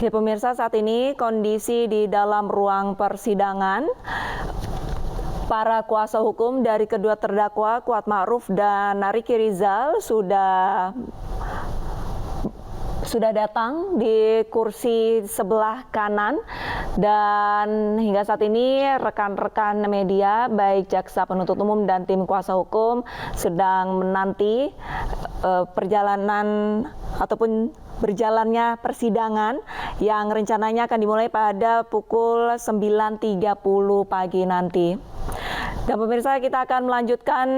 Ya pemirsa, saat ini kondisi di dalam ruang persidangan, para kuasa hukum dari kedua terdakwa Kuat Ma'ruf dan Ricky Rizal sudah datang di kursi sebelah kanan, dan hingga saat ini rekan-rekan media baik jaksa penuntut umum dan tim kuasa hukum sedang menanti perjalanan ataupun berjalannya persidangan yang rencananya akan dimulai pada pukul 9.30 pagi nanti. Dan pemirsa, kita akan melanjutkan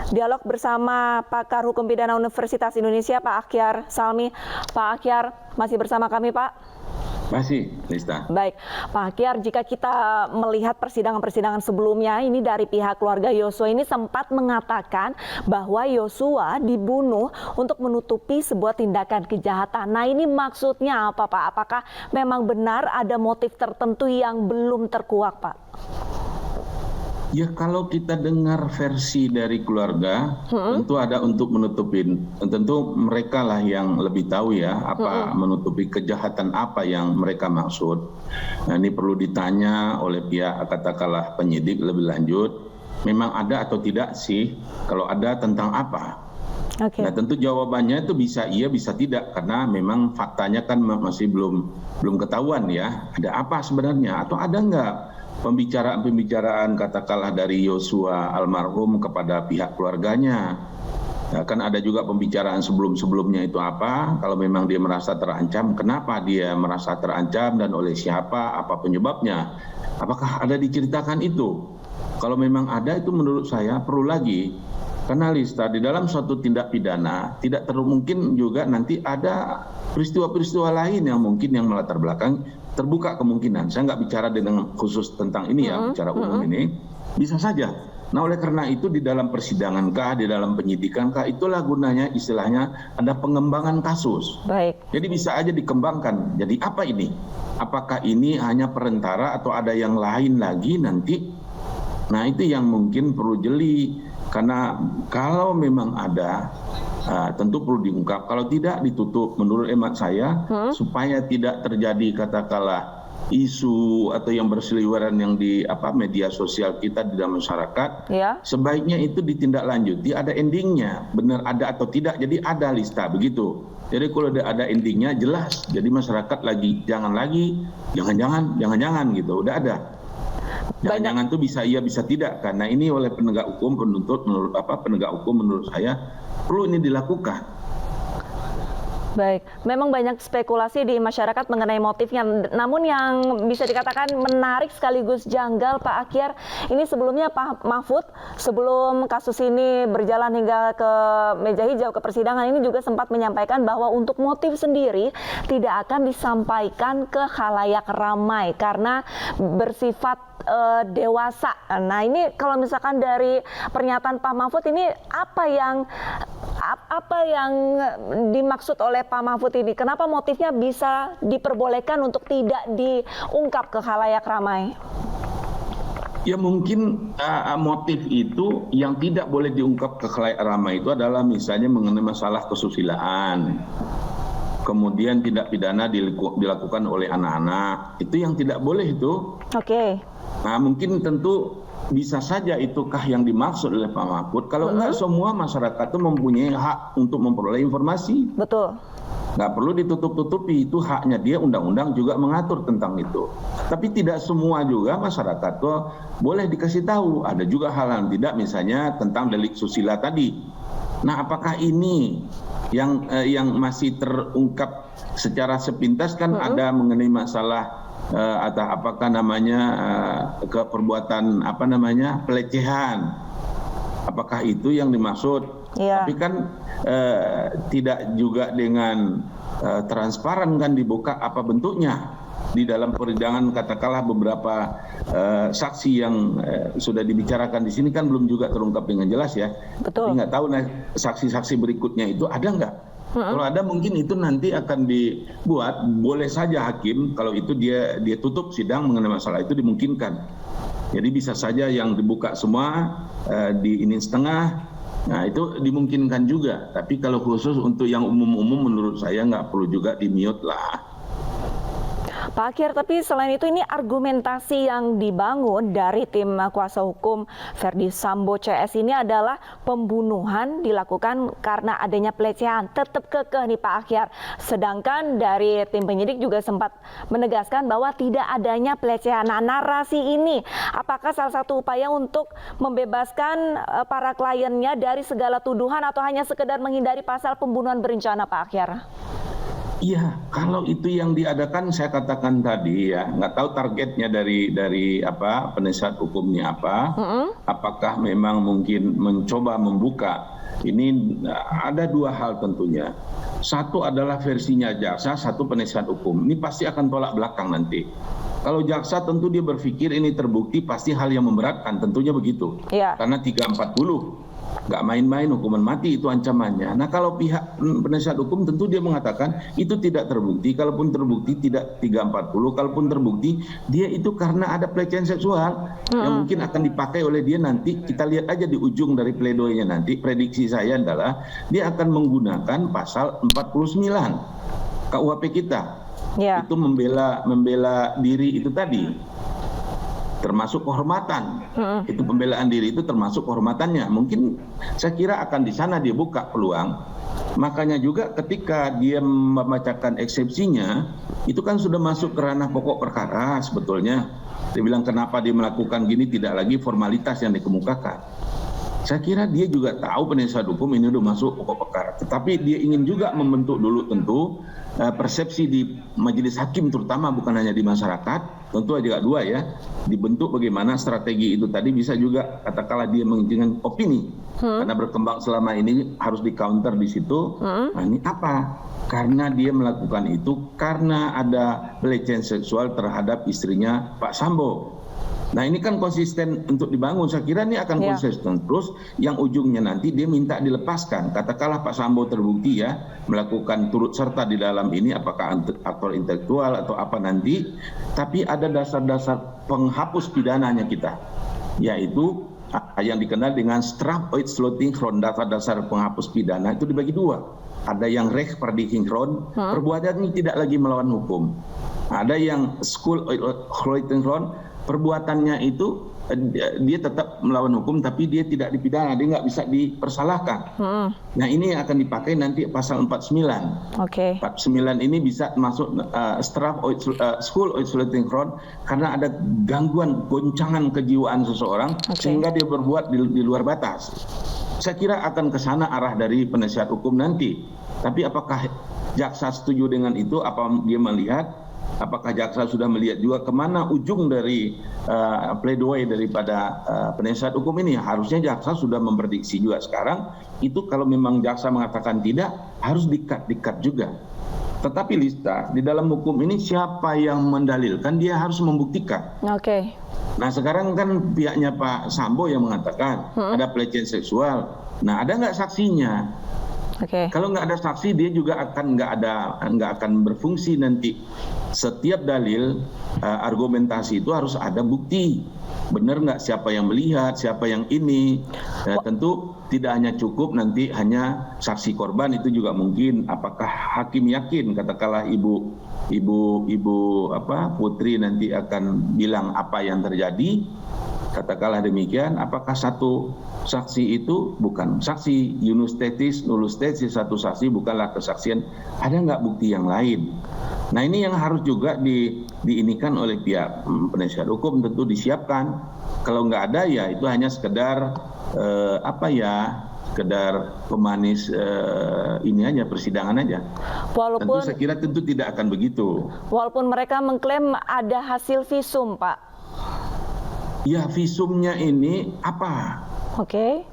dialog bersama pakar hukum pidana Universitas Indonesia, Pak Akhyar Salmi. Pak Akhyar, masih bersama kami, Pak? Masih, Lista. Baik, Pak Akhyar, jika kita melihat persidangan-persidangan sebelumnya, ini dari pihak keluarga Yosua ini sempat mengatakan bahwa Yosua dibunuh untuk menutupi sebuah tindakan kejahatan. Nah, ini maksudnya apa, Pak? Apakah memang benar ada motif tertentu yang belum terkuak, Pak? Ya, kalau kita dengar versi dari keluarga, tentu ada untuk menutupin. Tentu mereka lah yang lebih tahu ya, apa menutupi kejahatan apa yang mereka maksud. Nah, ini perlu ditanya oleh pihak katakanlah penyidik lebih lanjut. Memang ada atau tidak sih? Kalau ada, tentang apa? Okay. Nah, tentu jawabannya itu bisa iya, bisa tidak, karena memang faktanya kan masih belum ketahuan ya. Ada apa sebenarnya, atau ada enggak pembicaraan katakanlah dari Yosua almarhum kepada pihak keluarganya. Ya, kan ada juga pembicaraan sebelum-sebelumnya itu apa, kalau memang dia merasa terancam, kenapa dia merasa terancam dan oleh siapa, apa penyebabnya. Apakah ada diceritakan itu? Kalau memang ada, itu menurut saya perlu lagi. Karena Lista, di dalam suatu tindak pidana tidak mungkin juga nanti ada peristiwa-peristiwa lain yang mungkin yang melatar belakang, terbuka kemungkinan. Saya nggak bicara dengan khusus tentang ini ya, bicara umum ini, bisa saja. Nah, oleh karena itu di dalam persidangan kah, di dalam penyidikan kah, itulah gunanya istilahnya ada pengembangan kasus. Baik. Jadi bisa aja dikembangkan. Jadi apa ini? Apakah ini hanya perantara atau ada yang lain lagi nanti? Nah, itu yang mungkin perlu jeli. Karena kalau memang ada, tentu perlu diungkap. Kalau tidak, ditutup. Menurut hemat saya, supaya tidak terjadi katakanlah isu atau yang berseliweran yang di media sosial kita di dalam masyarakat, sebaiknya itu ditindaklanjuti, ada endingnya, benar ada atau tidak. Jadi ada Lista begitu. Jadi kalau ada endingnya jelas. Jadi masyarakat jangan-jangan gitu. Udah ada. Jangan-jangan tuh bisa iya bisa tidak, karena ini oleh penegak hukum penegak hukum menurut saya perlu ini dilakukan. Baik, memang banyak spekulasi di masyarakat mengenai motifnya. Namun yang bisa dikatakan menarik sekaligus janggal, Pak Akhyar, ini sebelumnya Pak Mahfud sebelum kasus ini berjalan hingga ke meja hijau ke persidangan ini juga sempat menyampaikan bahwa untuk motif sendiri tidak akan disampaikan ke khalayak ramai karena bersifat dewasa. Nah, ini kalau misalkan dari pernyataan Pak Mahfud ini apa yang dimaksud oleh Pak Mahfud ini? Kenapa motifnya bisa diperbolehkan untuk tidak diungkap ke khalayak ramai? Ya mungkin motif itu yang tidak boleh diungkap ke khalayak ramai itu adalah misalnya mengenai masalah kesusilaan. Kemudian tindak pidana dilakukan oleh anak-anak. Itu yang tidak boleh itu. Oke. Nah, mungkin tentu bisa saja itukah yang dimaksud oleh Pak Mahfud. Kalau enggak, semua masyarakat itu mempunyai hak untuk memperoleh informasi. Betul. Nggak perlu ditutup-tutupi, itu haknya dia, undang-undang juga mengatur tentang itu. Tapi tidak semua juga masyarakat tuh boleh dikasih tahu. Ada juga hal yang tidak, misalnya tentang delik susila tadi. Nah, apakah ini yang masih terungkap secara sepintas kan ada mengenai masalah atau apakah namanya perbuatan pelecehan, apakah itu yang dimaksud? Tapi kan tidak juga dengan transparan kan dibuka apa bentuknya di dalam persidangan. Katakanlah beberapa saksi yang sudah dibicarakan di sini kan belum juga terungkap dengan jelas ya. Betul. Tapi nggak tahu saksi-saksi berikutnya itu ada nggak? Kalau ada mungkin itu nanti akan dibuat, boleh saja hakim kalau itu dia tutup sidang mengenai masalah itu dimungkinkan. Jadi bisa saja yang dibuka semua di ini setengah, nah itu dimungkinkan juga. Tapi kalau khusus untuk yang umum-umum menurut saya nggak perlu juga di-mute lah. Pak Akhir, tapi selain itu ini argumentasi yang dibangun dari tim kuasa hukum Verdi Sambo CS ini adalah pembunuhan dilakukan karena adanya pelecehan. Tetap kekeh nih Pak Akhir. Sedangkan dari tim penyidik juga sempat menegaskan bahwa tidak adanya pelecehan. Nah, narasi ini apakah salah satu upaya untuk membebaskan para kliennya dari segala tuduhan atau hanya sekedar menghindari pasal pembunuhan berencana Pak Akhir? Iya, kalau itu yang diadakan saya katakan tadi ya, nggak tahu targetnya dari apa penasihat hukumnya apa, apakah memang mungkin mencoba membuka. Ini ada dua hal tentunya. Satu adalah versinya jaksa, satu penasihat hukum. Ini pasti akan tolak belakang nanti. Kalau jaksa tentu dia berpikir ini terbukti pasti hal yang memberatkan, tentunya begitu. Ya. Karena 340. Nggak main-main, hukuman mati itu ancamannya. Nah, kalau pihak penasihat hukum tentu dia mengatakan itu tidak terbukti. Kalaupun terbukti tidak 340, kalaupun terbukti dia itu karena ada pelecehan seksual yang mungkin akan dipakai oleh dia nanti. Kita lihat aja di ujung dari pledoinya nanti. Prediksi saya adalah dia akan menggunakan pasal 49 KUHP kita. Ya. Itu membela diri itu tadi. Termasuk kehormatan, itu pembelaan diri itu termasuk kehormatannya. Mungkin saya kira akan di sana dia buka peluang. Makanya juga ketika dia membacakan eksepsinya, itu kan sudah masuk ke ranah pokok perkara sebetulnya. Dia bilang kenapa dia melakukan gini, tidak lagi formalitas yang dikemukakan. Saya kira dia juga tahu penasihat hukum ini udah masuk pokok perkara. Tetapi dia ingin juga membentuk dulu tentu persepsi di majelis hakim terutama, bukan hanya di masyarakat. Tentu juga dua ya, dibentuk bagaimana strategi itu tadi bisa juga katakanlah dia menginginkan opini. Karena berkembang selama ini harus di counter di situ. Nah, ini apa? Karena dia melakukan itu karena ada pelecehan seksual terhadap istrinya Pak Sambo. Nah, ini kan konsisten untuk dibangun. Saya kira ini akan konsisten terus. Yang ujungnya nanti dia minta dilepaskan. Katakanlah Pak Sambo terbukti ya melakukan turut serta di dalam ini, apakah aktor intelektual atau apa nanti. Tapi ada dasar-dasar penghapus pidananya kita, yaitu yang dikenal dengan strafrechtslotting dasar penghapus pidana itu dibagi dua. Ada yang rechtvaardigingsgrond, perbuatan ini tidak lagi melawan hukum. Ada yang schuldveroordeling, perbuatannya itu dia tetap melawan hukum tapi dia tidak dipidana, dia nggak bisa dipersalahkan. Nah, ini yang akan dipakai nanti pasal 49. 49 ini bisa masuk schuldveroordeling karena ada gangguan goncangan kejiwaan seseorang sehingga dia berbuat di luar batas. Saya kira akan ke sana arah dari penasihat hukum nanti. Tapi apakah jaksa setuju dengan itu? Apa dia melihat? Apakah jaksa sudah melihat juga kemana ujung dari pledoi daripada penasihat hukum ini? Harusnya jaksa sudah memprediksi juga sekarang. Itu kalau memang jaksa mengatakan tidak, harus dikat juga. Tetapi Lista, di dalam hukum ini siapa yang mendalilkan, dia harus membuktikan. Nah, sekarang kan pihaknya Pak Sambo yang mengatakan ada pelecehan seksual. Nah, ada nggak saksinya? Kalau nggak ada saksi, dia juga akan nggak akan berfungsi nanti. Setiap dalil argumentasi itu harus ada bukti. Benar nggak siapa yang melihat, siapa yang ini. Tentu tidak hanya cukup nanti hanya saksi korban, itu juga mungkin. Apakah hakim yakin, katakanlah ibu Putri nanti akan bilang apa yang terjadi, katakanlah demikian, apakah satu saksi itu bukan saksi, nullus tesis satu saksi bukanlah kesaksian, ada nggak bukti yang lain? Nah, ini yang harus juga diinikan oleh pihak penasihat hukum, tentu disiapkan. Kalau nggak ada ya itu hanya sekedar sekedar pemanis ini aja, persidangan aja. Tentu saya kira tentu tidak akan begitu. Walaupun mereka mengklaim ada hasil visum, Pak. Ya, visumnya ini apa?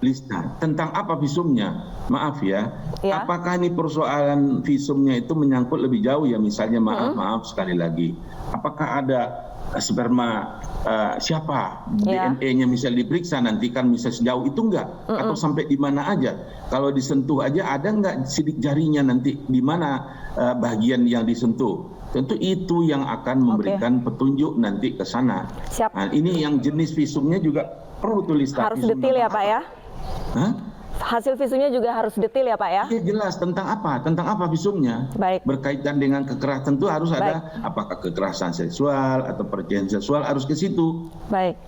Lista, tentang apa visumnya? Maaf ya, apakah ini persoalan visumnya itu menyangkut lebih jauh ya? Misalnya maaf sekali lagi, apakah ada sperma siapa, DNA-nya misalnya diperiksa nanti kan bisa sejauh itu enggak? Atau sampai di mana aja? Kalau disentuh aja ada enggak sidik jarinya nanti di mana bagian yang disentuh? Tentu itu yang akan memberikan petunjuk nanti ke sana. Nah, ini yang jenis visumnya juga perlu tulis. Harus detail ya Pak ya? Hasil visumnya juga harus detail ya Pak ya? Iya jelas tentang apa visumnya. Baik. Berkaitan dengan kekerasan tentu harus ada apakah kekerasan seksual atau pelecehan seksual harus ke situ. Baik.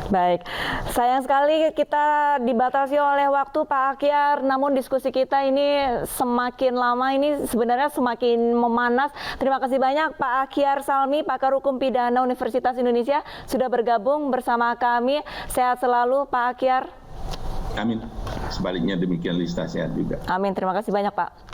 Baik, sayang sekali kita dibatasi oleh waktu Pak Akyar, namun diskusi kita ini semakin lama ini sebenarnya semakin memanas. Terima kasih banyak Pak Akyar Salmi, pakar hukum pidana Universitas Indonesia sudah bergabung bersama kami. Sehat selalu Pak Akyar. Amin. Sebaliknya demikian Lista, sehat juga. Amin, terima kasih banyak Pak.